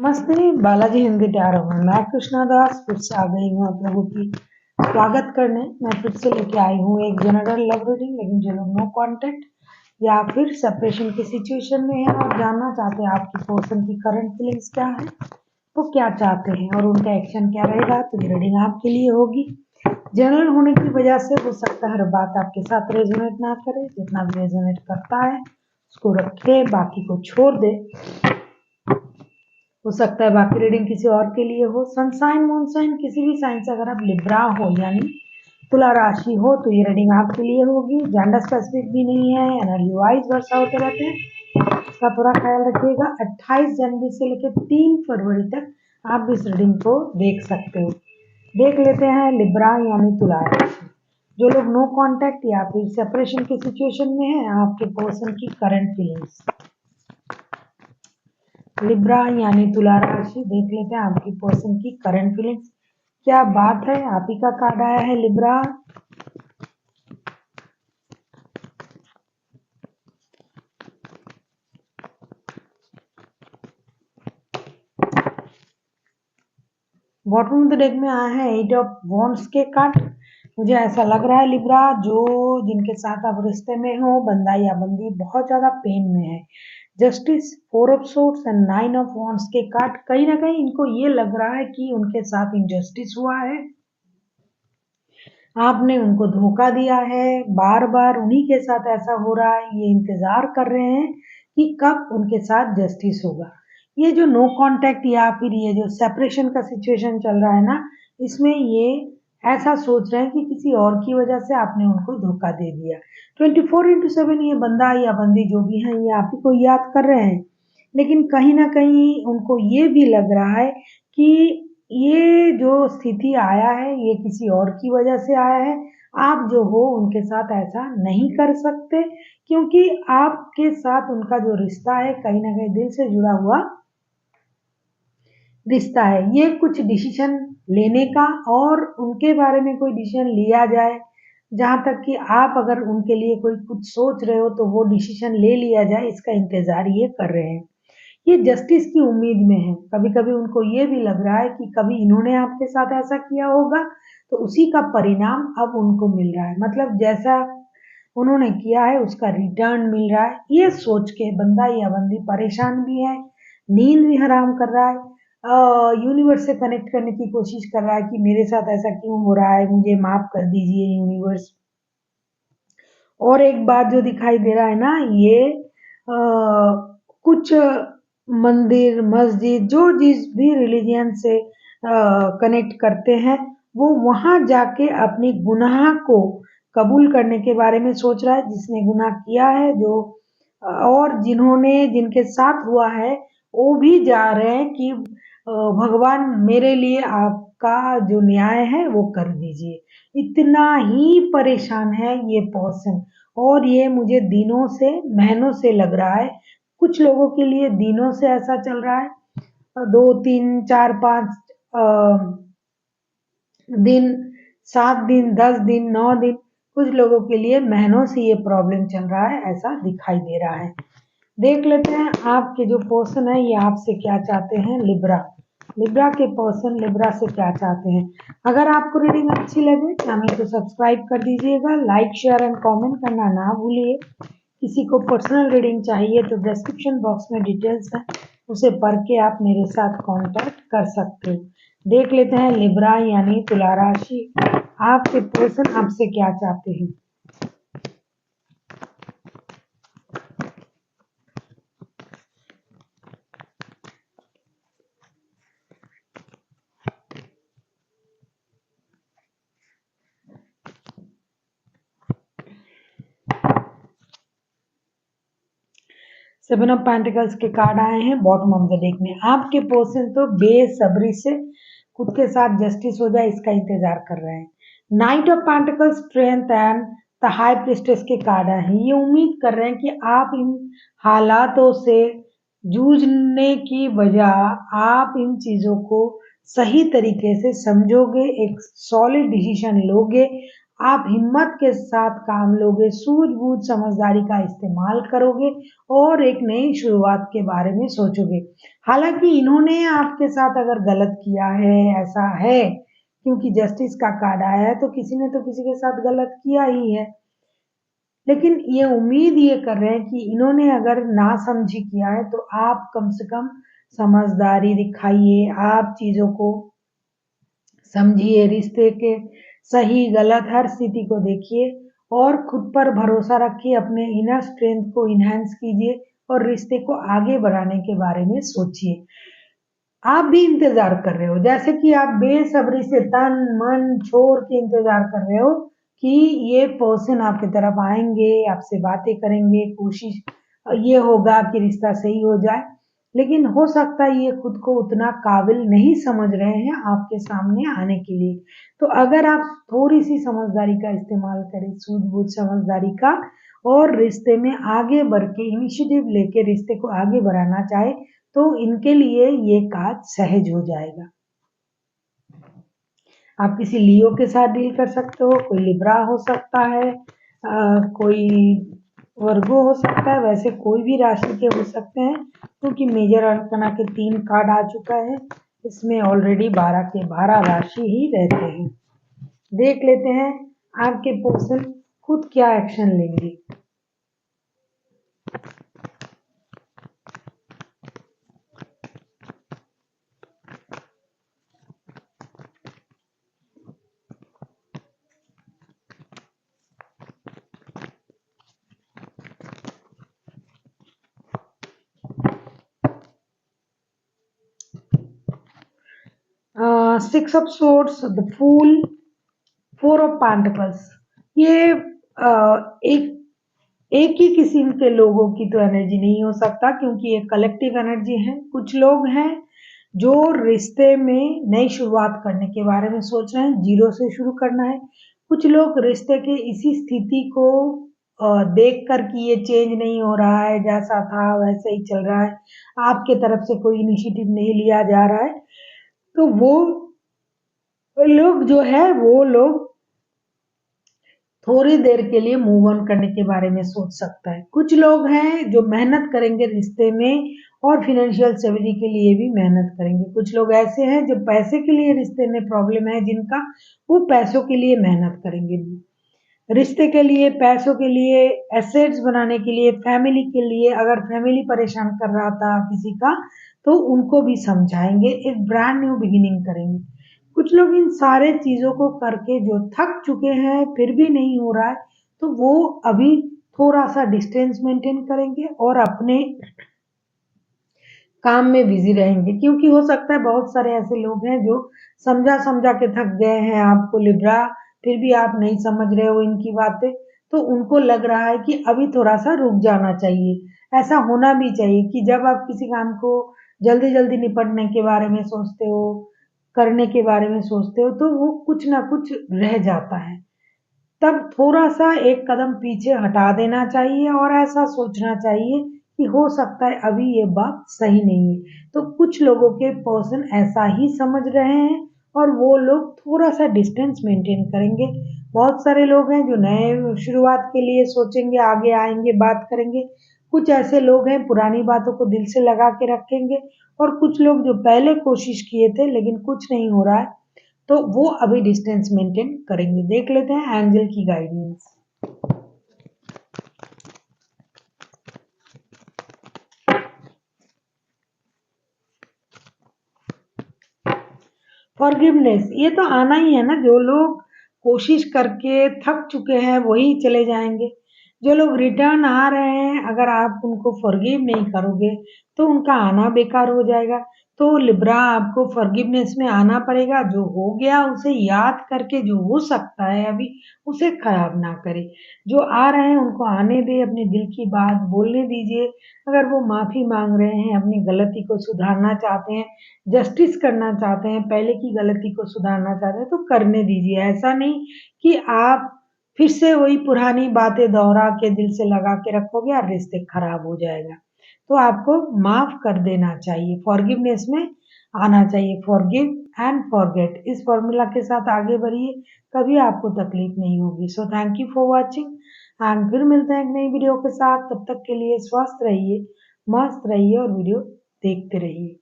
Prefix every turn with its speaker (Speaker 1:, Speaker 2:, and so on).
Speaker 1: नमस्ते, बालाजी हिंदी टैरो में मैं कृष्णा दास फिर से आ गई हूँ आप लोगों की स्वागत करने। मैं फिर से लेके आई हूँ एक जनरल लव रीडिंग, लेकिन जो लोग नो कांटेक्ट या फिर सेपरेशन की सिचुएशन में है और जानना चाहते हैं आपकी पर्सन की करंट फीलिंग्स क्या है, वो क्या चाहते हैं और उनका एक्शन क्या रहेगा, तो ये रीडिंग आपके लिए होगी। जनरल होने की वजह से हो सकता है हर बात आपके साथ रेजोनेट ना करे, जितना भी रेजोनेट करता है उसको रखे, बाकी को छोड़ दे। हो सकता है बाकी रीडिंग किसी और के लिए हो। सनसाइन मूनसाइन किसी भी साइन से अगर आप लिब्रा हो यानी तुला राशि हो तो ये रीडिंग आपके लिए होगी। जेंडर स्पेसिफिक भी नहीं है, एनर्जी वाइज वर्षा होते रहते हैं, इसका थोड़ा ख्याल रखिएगा। 28 जनवरी से लेकर 3 फरवरी तक आप इस रीडिंग को देख सकते हो। देख लेते हैं लिब्रा यानी तुला राशि। जो लोग नो कांटेक्ट या फिर सेपरेशन की सिचुएशन में है, आपके पर्सन की करंट फीलिंग्स। लिब्रा यानी तुला राशि, देख लेते हैं आपकी पर्सन की करंट फीलिंग्स क्या बात है। आप ही का कार्ड आया है Libra. Bottom of the deck में आया है 8 ऑफ वॉन्ड्स के कार्ड। मुझे ऐसा लग रहा है लिब्रा, जो जिनके साथ आप रिश्ते में हो, बंदा या बंदी बहुत ज्यादा पेन में है। Justice, 4 of swords and 9 of wands के कार्ड, कहीं ना कहीं इनको ये लग रहा है कि उनके साथ इनजस्टिस हुआ है, आपने उनको धोखा दिया है, बार बार उन्हीं के साथ ऐसा हो रहा है। ये इंतजार कर रहे हैं कि कब उनके साथ जस्टिस होगा। ये जो नो कांटेक्ट या फिर ये जो सेपरेशन का सिचुएशन चल रहा है ना, इसमें ये ऐसा सोच रहे हैं कि किसी और की वजह से आपने उनको धोखा दे दिया। 24/7 ये बंदा या बंदी जो भी है ये आप ही को याद कर रहे हैं, लेकिन कहीं ना कहीं उनको ये भी लग रहा है कि ये जो स्थिति आया है ये किसी और की वजह से आया है। आप जो हो उनके साथ ऐसा नहीं कर सकते, क्योंकि आपके साथ उनका जो रिश्ता है कहीं ना कहीं दिल से जुड़ा हुआ रिश्ता है। ये कुछ डिसीजन लेने का और उनके बारे में कोई डिसीजन लिया जाए, जहां तक कि आप अगर उनके लिए कोई कुछ सोच रहे हो तो वो डिसीजन ले लिया जाए, इसका इंतजार ये कर रहे हैं। ये जस्टिस की उम्मीद में है। कभी कभी उनको ये भी लग रहा है कि कभी इन्होंने आपके साथ ऐसा किया होगा तो उसी का परिणाम अब उनको मिल रहा है, मतलब जैसा उन्होंने किया है उसका रिटर्न मिल रहा है। ये सोच के बंदा या बंदी परेशान भी है, नींद भी हराम कर रहा है, यूनिवर्स से कनेक्ट करने की कोशिश कर रहा है कि मेरे साथ ऐसा क्यों हो रहा है, मुझे माफ कर दीजिए यूनिवर्स। और एक बात जो दिखाई दे रहा है ना, ये कुछ मंदिर मस्जिद जो जिस भी रिलीजियन से कनेक्ट करते हैं, वो वहां जाके अपनी गुनाह को कबूल करने के बारे में सोच रहा है, जिसने गुनाह किया है जो और जिन्होंने जिनके साथ हुआ है वो भी जा रहे हैं कि भगवान मेरे लिए आपका जो न्याय है वो कर दीजिए। इतना ही परेशान है ये पर्सन, और ये मुझे दिनों से महीनों से लग रहा है। कुछ लोगों के लिए दिनों से ऐसा चल रहा है, 2 3 4 5 दिन, 7 दिन, 10 दिन, 9 दिन, कुछ लोगों के लिए महीनों से ये प्रॉब्लम चल रहा है, ऐसा दिखाई दे रहा है। देख लेते हैं आपके जो पर्सन है ये आपसे क्या चाहते हैं। लिब्रा, लिब्रा के पर्सन लिब्रा से क्या चाहते हैं। अगर आपको रीडिंग अच्छी लगे चैनल को सब्सक्राइब कर दीजिएगा, लाइक शेयर एंड कमेंट करना ना भूलिए। किसी को पर्सनल रीडिंग चाहिए तो डिस्क्रिप्शन बॉक्स में डिटेल्स है, उसे पढ़ के आप मेरे साथ कांटेक्ट कर सकते हो। देख लेते हैं लिब्रा यानी तुला राशि, आपके पर्सन आपसे क्या चाहते हैं। 7 ऑफ पेंटिकल्स के कार्ड आए हैं बॉटम ऑफ द डेक में। आपके पर्सन तो बेसब्री से खुद के साथ जस्टिस हो जाए इसका इंतजार कर रहे हैं। Night of pentacles, strength and the high priestess के कार्ड आए हैं। ये उम्मीद कर रहे हैं कि आप इन हालातों से जूझने की बजाय आप इन चीजों को सही तरीके से समझोगे, एक सॉलिड डिसीजन लोगे, आप हिम्मत के साथ काम लोगे, सूझबूझ समझदारी का इस्तेमाल करोगे और एक नई शुरुआत के बारे में सोचोगे। हालाँकि इन्होंने आपके साथ अगर गलत किया है, ऐसा है, क्योंकि जस्टिस का कार्ड आया है तो किसी ने तो किसी के साथ गलत किया ही है। लेकिन ये उम्मीद ये कर रहे हैं कि इन्होंने अगर नासमझी किया है तो आप कम से कम समझदारी दिखाइए, आप चीज़ों को समझिए, रिश्ते के सही गलत हर स्थिति को देखिए और खुद पर भरोसा रखिए, अपने इनर स्ट्रेंथ को इन्हांस कीजिए और रिश्ते को आगे बढ़ाने के बारे में सोचिए। आप भी इंतजार कर रहे हो, जैसे कि आप बेसब्री से तन मन छोड़ के इंतजार कर रहे हो कि ये पर्सन आपकी तरफ आएंगे, आपसे बातें करेंगे, कोशिश ये होगा कि रिश्ता सही हो जाए। लेकिन हो सकता है ये खुद को उतना काबिल नहीं समझ रहे हैं आपके सामने आने के लिए। तो अगर आप थोड़ी सी समझदारी का इस्तेमाल करें, सूझबूझ समझदारी का, और रिश्ते में आगे बढ़ के इनिशिएटिव लेके रिश्ते को आगे बढ़ाना चाहे तो इनके लिए ये काज सहज हो जाएगा। आप किसी लियो के साथ डील कर सकते हो, कोई लिब्रा हो सकता है, कोई वर्गो हो सकता है, वैसे कोई भी राशि के हो सकते हैं क्योंकि मेजर अरकाना के 3 कार्ड आ चुका है। इसमें ऑलरेडी 12 के 12 राशि ही रहते हैं। देख लेते हैं आपके पर्सन खुद क्या एक्शन लेंगे। Six of swords, the fool, 4 of pentacles. ये एक एक ही किस्म के लोगों की तो एनर्जी नहीं हो सकता क्योंकि ये कलेक्टिव एनर्जी है। कुछ लोग हैं जो रिश्ते में नई शुरुआत करने के बारे में सोच रहे हैं, जीरो से शुरू करना है। कुछ लोग रिश्ते के इसी स्थिति को देख कर कि ये चेंज नहीं हो रहा है, जैसा था वैसे ही चल रहा है, आपके तरफ से कोई इनिशिएटिव नहीं लिया जा रहा है, तो वो लोग जो है वो लोग थोड़ी देर के लिए मूव ऑन करने के बारे में सोच सकता है। कुछ लोग हैं जो मेहनत करेंगे रिश्ते में और फाइनेंशियल स्टेबिलिटी के लिए भी मेहनत करेंगे। कुछ लोग ऐसे हैं जो पैसे के लिए रिश्ते में प्रॉब्लम है जिनका, वो पैसों के लिए मेहनत करेंगे। रिश्ते के लिए, पैसों के लिए, एसेट्स बनाने के लिए, फैमिली के लिए, अगर फैमिली परेशान कर रहा था किसी का तो उनको भी समझाएंगे, एक ब्रांड न्यू बिगिनिंग करेंगे। कुछ लोग इन सारे चीज़ों को करके जो थक चुके हैं फिर भी नहीं हो रहा है तो वो अभी थोड़ा-सा डिस्टेंस मेंटेन करेंगे और अपने काम में बिज़ी रहेंगे क्योंकि हो सकता है बहुत सारे ऐसे लोग हैं जो समझा-समझा के थक गए हैं आपको लिब्रा, फिर भी आप नहीं समझ रहे हो इनकी बातें, तो उनको लग रहा है कि अभी थोड़ा-सा रुक जाना चाहिए। ऐसा होना भी चाहिए कि जब आप किसी काम को जल्दी-जल्दी निपटने के बारे में सोचते हो, करने के बारे में सोचते हो, तो वो कुछ ना कुछ रह जाता है। तब थोड़ा-सा एक कदम पीछे हटा देना चाहिए और ऐसा सोचना चाहिए कि हो सकता है अभी ये बात सही नहीं है। तो कुछ लोगों के पर्सन ऐसा ही समझ रहे हैं और वो लोग थोड़ा-सा डिस्टेंस मेंटेन करेंगे। बहुत सारे लोग हैं जो नए शुरुआत के लिए सोचेंगे, आगे आएँगे, बात करेंगे। कुछ ऐसे लोग हैं पुरानी बातों को दिल से लगा के रखेंगे और कुछ लोग जो पहले कोशिश किए थे लेकिन कुछ नहीं हो रहा है तो वो अभी डिस्टेंस मेंटेन करेंगे। देख लेते हैं एंजल की गाइडेंस। फॉरगिवनेस, ये तो आना ही है ना, जो लोग कोशिश करके थक चुके हैं वही चले जाएंगे। जो लोग रिटर्न आ रहे हैं अगर आप उनको फॉरगिव नहीं करोगे तो उनका आना बेकार हो जाएगा। तो लिब्रा आपको फॉरगिवनेस में आना पड़ेगा, जो हो गया उसे याद करके जो हो सकता है अभी उसे खराब ना करें। जो आ रहे हैं उनको आने दें, अपने दिल की बात बोलने दीजिए। अगर वो माफ़ी मांग रहे हैं, अपनी गलती को सुधारना चाहते हैं, जस्टिस करना चाहते हैं, पहले की गलती को सुधारना चाहते हैं तो करने दीजिए। ऐसा नहीं कि आप फिर से वही पुरानी बातें दोहरा के दिल से लगा के रखोगे और रिश्ते खराब हो जाएगा। तो आपको माफ़ कर देना चाहिए। फॉरगिवनेस में आना चाहिए। फॉरगिव एंड फॉरगेट, इस फॉर्मूला के साथ आगे बढ़िए, कभी आपको तकलीफ नहीं होगी। So thank you for watching and फिर मिलते हैं एक नई वीडियो के साथ। तब तक के लिए स्वस्थ रहिए, मस्त रहिए और वीडियो देखते रहिए।